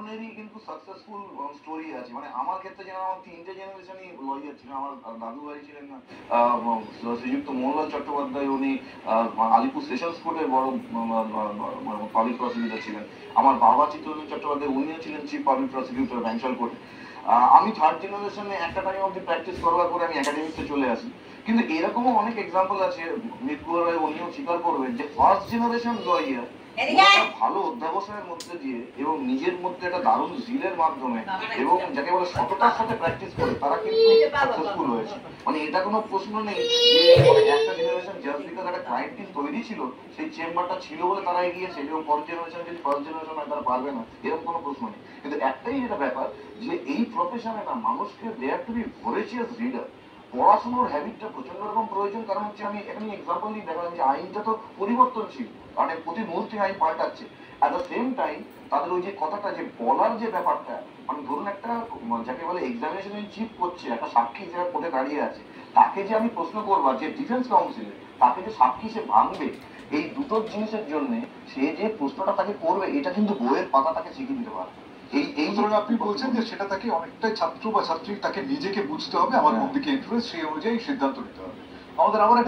ধরনেরই কিন্তু successful story আছে। মানে আমার ক্ষেত্রে যেন আমার 3টে জেনারেশনই লয়ার ছিল। আমার দাদু বাড়ি ছিলেন না শ্রীযুক্ত মোহনলাল চট্টোপাধ্যায়, উনি আলিপুর সেশনস কোর্টের বড় পাবলিক প্রসিকিউটর ছিলেন। আমার বাবা চিত্তরঞ্জন চট্টোপাধ্যায়, উনিও ছিলেন চিফ পাবলিক প্রসিকিউটর ব্যাংশাল কোর্টে। আমি থার্ড জেনারেশনে একটা টাইম অব্দি প্র্যাকটিস করবার পরে আমি একাডেমিক্সে চলে আসি। কিন্তু এরকমও অনেক এক্সাম্পল আছে, মৃত্যুর রায় উনিও স্বীকার করবেন যে ফার্স্ট জেনারেশন লয়ার ভালো অধ্যাবসায়ের মধ্যে দিয়ে এবং নিজের মধ্যে একটা দারুণ জিলের মাধ্যমে এবং যাকে বলে সততার সাথে প্র্যাকটিস করে তারা কিন্তু সাকসেসফুল হয়েছে। মানে এটা কোনো প্রশ্ন নেই যে একটা জেনারেশন জাস্ট বিকজ একটা ক্লায়েন্ট টিম তৈরি ছিল, সেই চেম্বারটা ছিল বলে তারা এগিয়েছে, এবং পরের জেনারেশন যদি ফার্স্ট জেনারেশন হয় তারা পারবে না, এরকম কোনো প্রশ্ন নেই। কিন্তু একটাই যেটা ব্যাপার যে এই প্রফেশনে না মানুষকে দেয়ার টু বি ভরেচিয়াস রিডার। পড়াশোনার হ্যাবিটটা প্রচন্ড রকম প্রয়োজন। কারণ হচ্ছে আমি এখানে এক্সাম্পল দিয়ে দেখালাম যে আইনটা তো পরিবর্তনশীল, মানে প্রতি মুহূর্তে আইন পাল্টাচ্ছে। অ্যাট দ্য সেম টাইম তাদের ওই যে কথাটা যে বলার যে ব্যাপারটা, মানে ধরুন একটা যাকে বলে এক্সামিনেশন চিফ করছে, একটা সাক্ষী যারা কোর্টে দাঁড়িয়ে আছে, তাকে যে আমি প্রশ্ন করবো, যে ডিফেন্স কাউন্সিলে তাকে যে সাক্ষী সে ভাঙবে, এই দুটো জিনিসের জন্য সে যে প্রশ্নটা তাকে করবে এটা কিন্তু বইয়ের পাতা তাকে শিখিয়ে দিতে পারে। এই ধরনের আপনি বলছেন যে সেটা তাকে অনেকটাই ছাত্র বা ছাত্রী তাকে নিজেকে বুঝতে হবে, আমার মধ্যে কি ইন্টারেস্ট সেই অনুযায়ী সিদ্ধান্ত নিতে হবে। আমাদের আবার